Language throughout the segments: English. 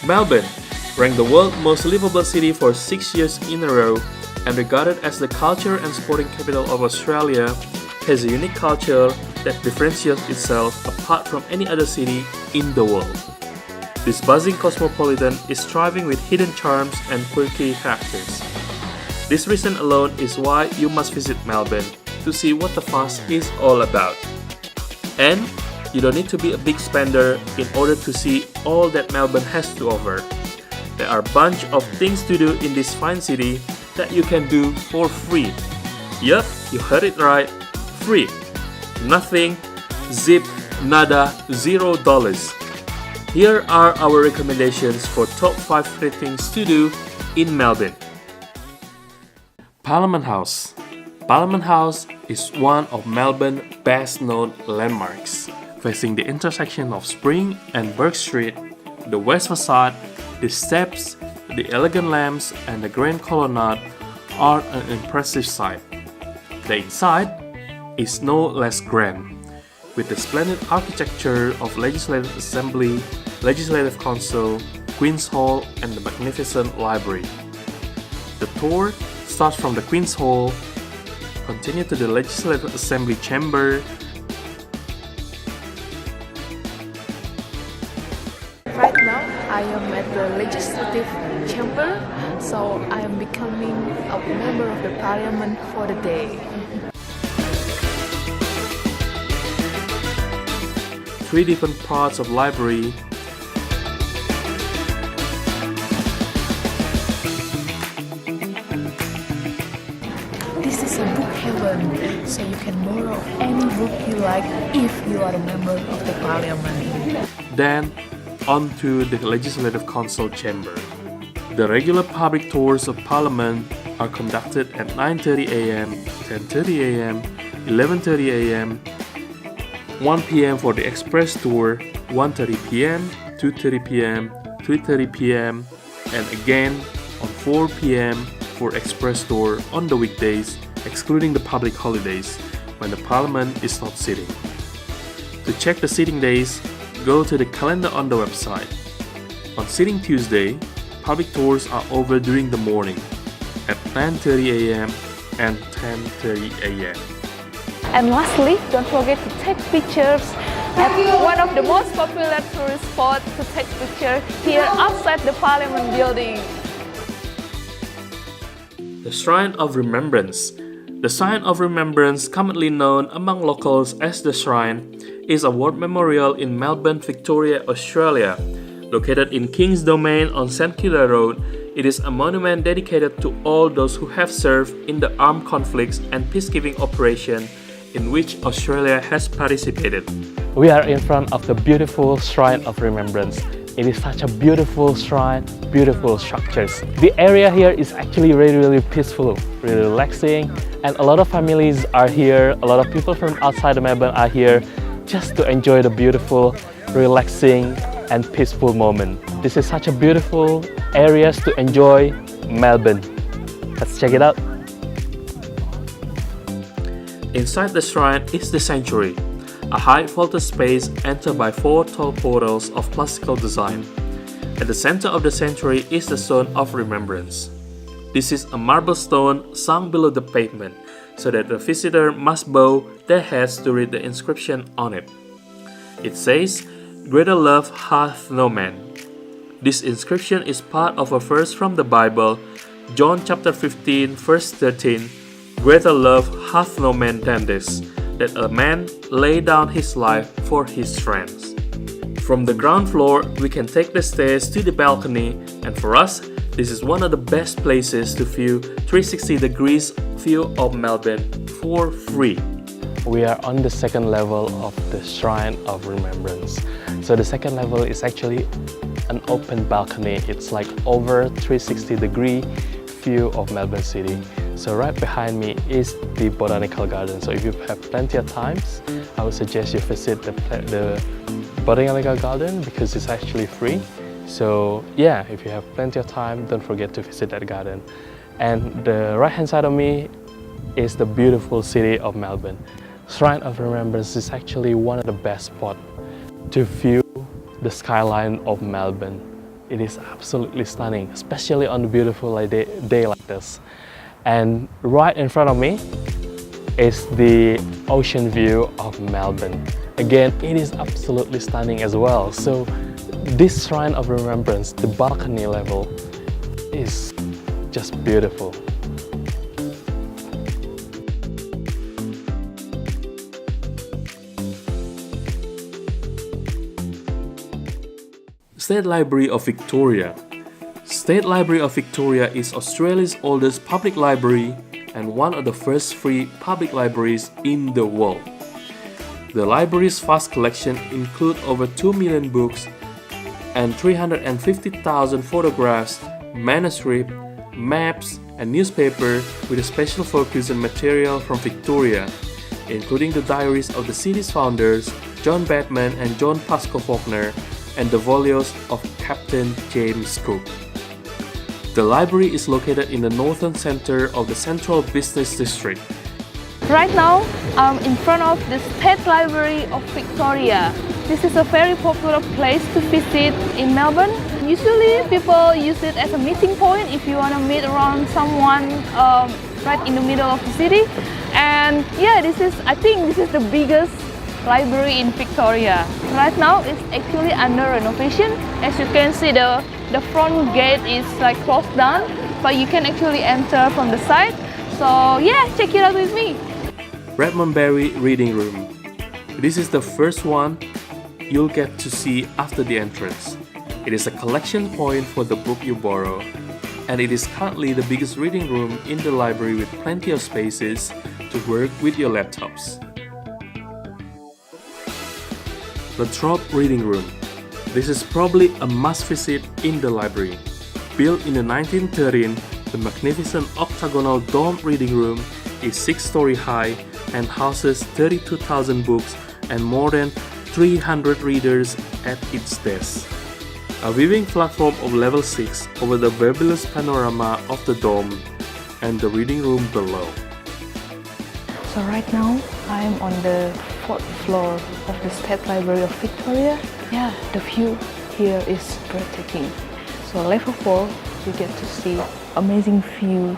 Melbourne, ranked the world's most livable city for 6 years in a row and regarded as the culture and sporting capital of Australia, has a unique culture that differentiates itself apart from any other city in the world. This buzzing cosmopolitan is thriving with hidden charms and quirky characters. This reason alone is why you must visit Melbourne to see what the fuss is all about. And you don't need to be a big spender in order to see all that Melbourne has to offer. There are a bunch of things to do in this fine city that you can do for free. Yup, you heard it right, free. Nothing, zip, nada, $0. Here are our recommendations for top 5 free things to do in Melbourne. Parliament House. Parliament House is one of Melbourne's best-known landmarks. Facing the intersection of Spring and Burke Street, the west facade, the steps, the elegant lamps, and the grand colonnade are an impressive sight. The inside is no less grand, with the splendid architecture of Legislative Assembly, Legislative Council, Queen's Hall, and the magnificent library. The tour starts from the Queen's Hall, continue to the Legislative Assembly chamber. Right now, I am at the Legislative Chamber, so I am becoming a member of the Parliament for the day. 3 different parts of library. This is a book heaven, so you can borrow any book you like if you are a member of the Parliament. Then, on to the Legislative Council chamber. The regular public tours of Parliament are conducted at 9:30 a.m., 10:30 a.m., 11:30 a.m., 1 p.m. for the express tour, 1:30 p.m., 2:30 p.m., 3:30 p.m., and again on 4 p.m. for express tour on the weekdays, excluding the public holidays, when the Parliament is not sitting. To check the sitting days, go to the calendar on the website. On sitting Tuesday, public tours are over during the morning at 9:30 a.m. and 10:30 a.m. And lastly, don't forget to take pictures at one of the most popular tourist spots to take pictures here outside the Parliament building. The Shrine of Remembrance. The Shrine of Remembrance, commonly known among locals as the Shrine, is a war memorial in Melbourne, Victoria, Australia. Located in King's Domain on St Kilda Road, it is a monument dedicated to all those who have served in the armed conflicts and peacekeeping operation in which Australia has participated. We are in front of the beautiful Shrine of Remembrance. It is such a beautiful shrine, beautiful structures. The area here is actually really peaceful, really relaxing, and a lot of families are here, a lot of people from outside of Melbourne are here just to enjoy the beautiful, relaxing, and peaceful moment. This is such a beautiful areas to enjoy Melbourne. Let's check it out. Inside the shrine is the sanctuary, a high vaulted space entered by 4 tall portals of classical design. At the center of the sanctuary is the Stone of Remembrance. This is a marble stone sunk below the pavement, so that the visitor must bow their heads to read the inscription on it. It says, "Greater love hath no man." This inscription is part of a verse from the Bible, John chapter 15, verse 13, "Greater love hath no man than this, that a man lay down his life for his friends." From the ground floor, we can take the stairs to the balcony, and for us, this is one of the best places to view 360 degrees view of Melbourne for free. We are on the second level of the Shrine of Remembrance. So the second level is actually an open balcony. It's like over 360 degree view of Melbourne City. So right behind me is the Botanical Garden. So if you have plenty of times, I would suggest you visit the Botanical Garden because it's actually free. So yeah, if you have plenty of time, don't forget to visit that garden. And the right hand side of me is the beautiful city of Melbourne. Shrine of Remembrance is actually one of the best spots to view the skyline of Melbourne. It is absolutely stunning, especially on a beautiful day like this. And right in front of me is the ocean view of Melbourne. Again, it is absolutely stunning as well. So this Shrine of Remembrance, the balcony level, is just beautiful. State Library of Victoria. State Library of Victoria is Australia's oldest public library and one of the first free public libraries in the world. The library's vast collection includes over 2 million books and 350,000 photographs, manuscripts, maps, and newspapers with a special focus on material from Victoria, including the diaries of the city's founders, John Batman and John Pascoe Faulkner, and the volumes of Captain James Cook. The library is located in the northern center of the Central Business District. Right now, I'm in front of the State Library of Victoria. This is a very popular place to visit in Melbourne. Usually, people use it as a meeting point if you want to meet around someone right in the middle of the city. And yeah, I think this is the biggest library in Victoria. Right now, it's actually under renovation. As you can see, the front gate is like closed down, but you can actually enter from the side. So yeah, check it out with me. Remembrance Reading Room. This is the first one you'll get to see after the entrance. It is a collection point for the book you borrow, and it is currently the biggest reading room in the library with plenty of spaces to work with your laptops. The Trop Reading Room. This is probably a must-visit in the library. Built in the 1913, the magnificent octagonal dome reading room is 6-story high and houses 32,000 books and more than 300 readers at its desk. A viewing platform of level 6 over the fabulous panorama of the dome and the reading room below. So right now, I'm on the 4th floor of the State Library of Victoria. Yeah, the view here is breathtaking. So level 4, you get to see amazing view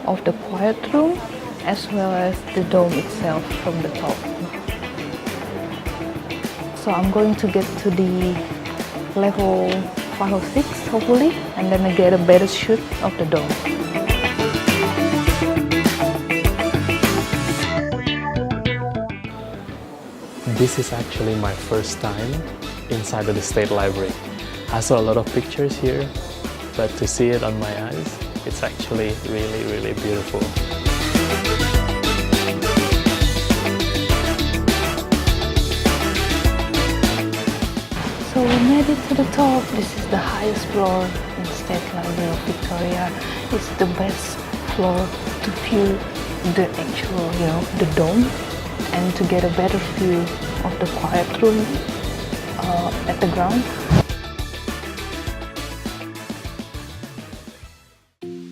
of the quiet room as well as the dome itself from the top. So I'm going to get to the level 5 or 6 hopefully, and then I get a better shoot of the dome. This is actually my first time inside of the State Library. I saw a lot of pictures here, but to see it on my eyes, it's actually really, really beautiful. So we made it to the top. This is the highest floor in the State Library of Victoria. It's the best floor to view the actual, the dome, and to get a better view of the quiet room at the ground.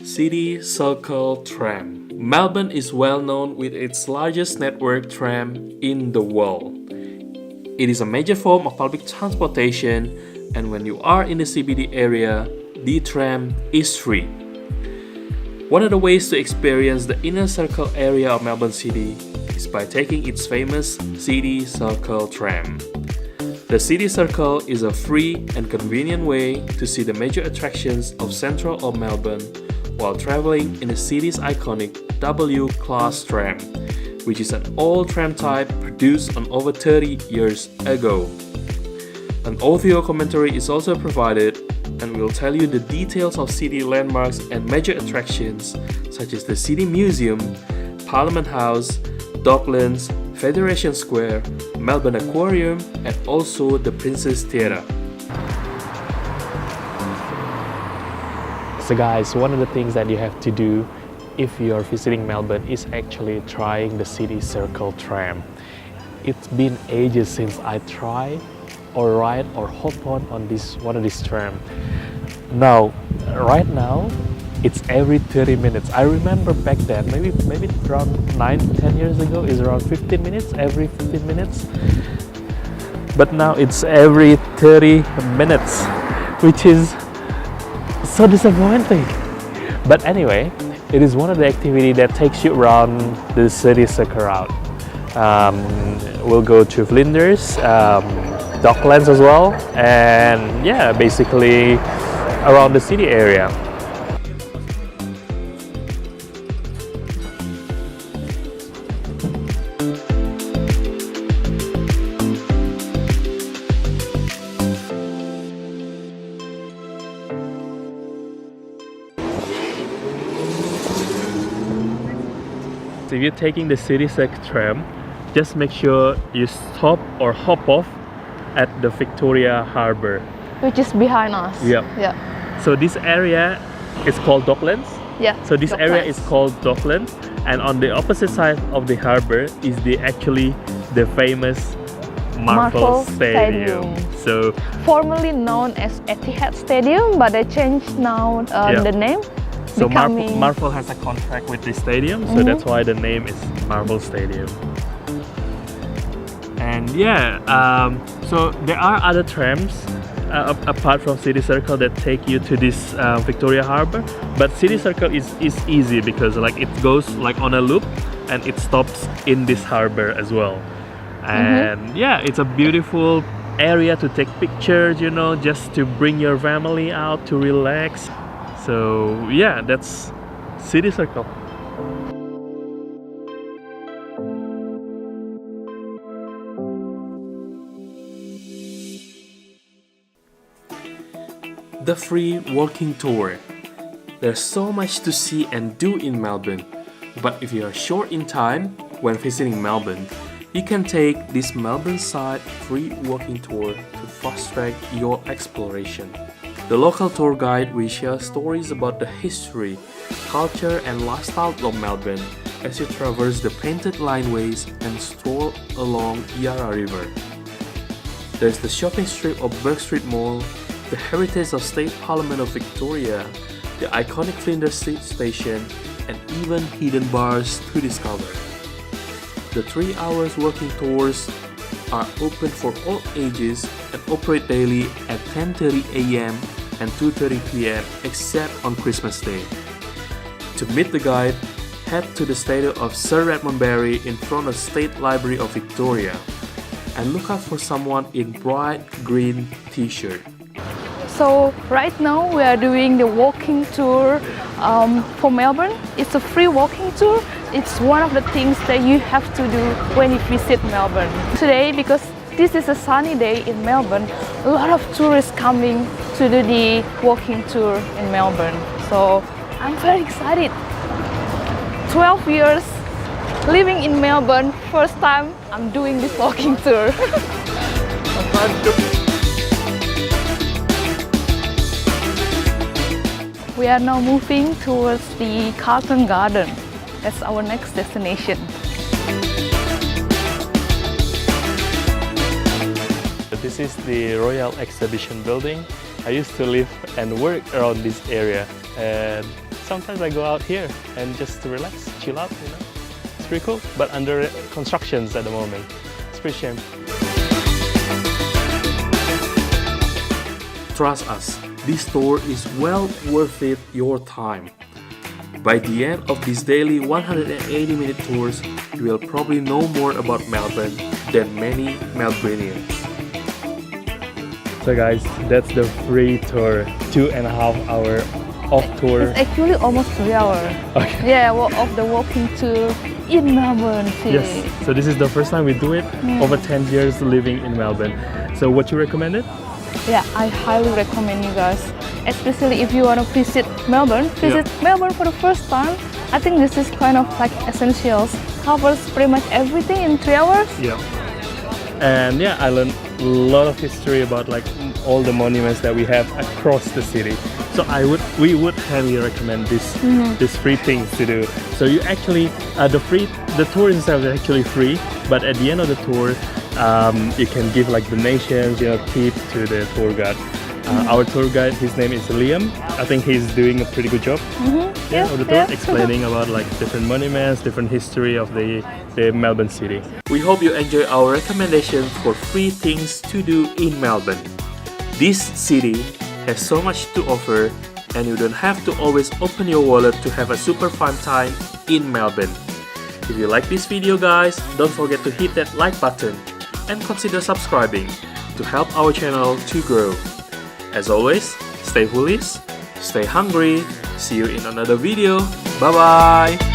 City Circle Tram. Melbourne is well known with its largest network tram in the world. It is a major form of public transportation, and when you are in the CBD area, the tram is free. One of the ways to experience the inner circle area of Melbourne City is by taking its famous City Circle tram. The City Circle is a free and convenient way to see the major attractions of central of Melbourne while traveling in the city's iconic W-Class tram, which is an old tram type produced on over 30 years ago. An audio commentary is also provided and will tell you the details of city landmarks and major attractions such as the City Museum, Parliament House, Docklands, Federation Square, Melbourne Aquarium, and also the Princess Theatre. So guys, one of the things that you have to do if you're visiting Melbourne is actually trying the City Circle tram. It's been ages since I tried or ride or hop on one of these tram. Now, right now, it's every 30 minutes. I remember back then, maybe around 9-10 years ago, is around 15 minutes, every 15 minutes. But now it's every 30 minutes, which is so disappointing. But anyway, it is one of the activities that takes you around the city circle route. We'll go to Flinders, Docklands as well, and yeah, basically around the city area. So if you're taking the city circle tram, just make sure you stop or hop off at the Victoria Harbour. Which is behind us. Yep. Yeah. So this area is called Docklands. Yeah. So this area Docklands. is called Docklands, and on the opposite side of the harbour is actually the famous Marvel Stadium. So formerly known as Etihad Stadium, but they changed now the name. So becoming... Marvel has a contract with this stadium, so that's why the name is Marvel Stadium. And yeah, so there are other trams apart from City Circle that take you to this Victoria Harbour, but City Circle is easy because like it goes like on a loop and it stops in this harbour as well. And yeah, it's a beautiful area to take pictures, you know, just to bring your family out to relax. So yeah, that's City Circle. The free walking tour. There's so much to see and do in Melbourne, but if you are short in time when visiting Melbourne, you can take this Melbourne side free walking tour to fast track your exploration. The local tour guide will share stories about the history, culture and lifestyle of Melbourne as you traverse the painted lineways and stroll along Yarra River. There's the shopping strip of Bourke Street Mall, the heritage of State Parliament of Victoria, the iconic Flinders Street Station, and even hidden bars to discover. The 3 hours walking tours are open for all ages and operate daily at 10:30 a.m. and 2:30 p.m. except on Christmas Day. To meet the guide, head to the statue of Sir Redmond Barry in front of State Library of Victoria and look out for someone in bright green t-shirt. So right now we are doing the walking tour for Melbourne. It's a free walking tour. It's one of the things that you have to do when you visit Melbourne. Today, because this is a sunny day in Melbourne, a lot of tourists coming to do the walking tour in Melbourne. So I'm very excited. 12 years living in Melbourne, first time I'm doing this walking tour. We are now moving towards the Carlton Garden. That's our next destination. This is the Royal Exhibition Building. I used to live and work around this area, and sometimes I go out here and just to relax, chill out, you know. It's pretty cool, but under constructions at the moment. It's pretty shame. Trust us, this tour is well worth it your time. By the end of these daily 180-minute tours, you will probably know more about Melbourne than many Melburnians. So guys, that's the free tour, 2.5 hour off tour. It's actually almost 3 hours. Okay. Yeah, of the walking tour in Melbourne City. Yes, so this is the first time we do it, over 10 years living in Melbourne. So what you recommend it? Yeah, I highly recommend you guys, especially if you want to visit Melbourne. Melbourne for the first time. I think this is kind of like essentials. Covers pretty much everything in 3 hours. Yeah. And yeah, I learned a lot of history about like all the monuments that we have across the city. So we would highly recommend this free things to do. So you actually the tour itself is actually free, but at the end of the tour, you can give like donations, you know, tips to the tour guide. Our tour guide, his name is Liam. I think he's doing a pretty good job. Of the tour, explaining about like different monuments, different history of the Melbourne city. We hope you enjoy our recommendations for free things to do in Melbourne. This city has so much to offer and you don't have to always open your wallet to have a super fun time in Melbourne. If you like this video guys, don't forget to hit that like button and consider subscribing to help our channel to grow. As always, stay foolish, stay hungry, see you in another video, bye bye!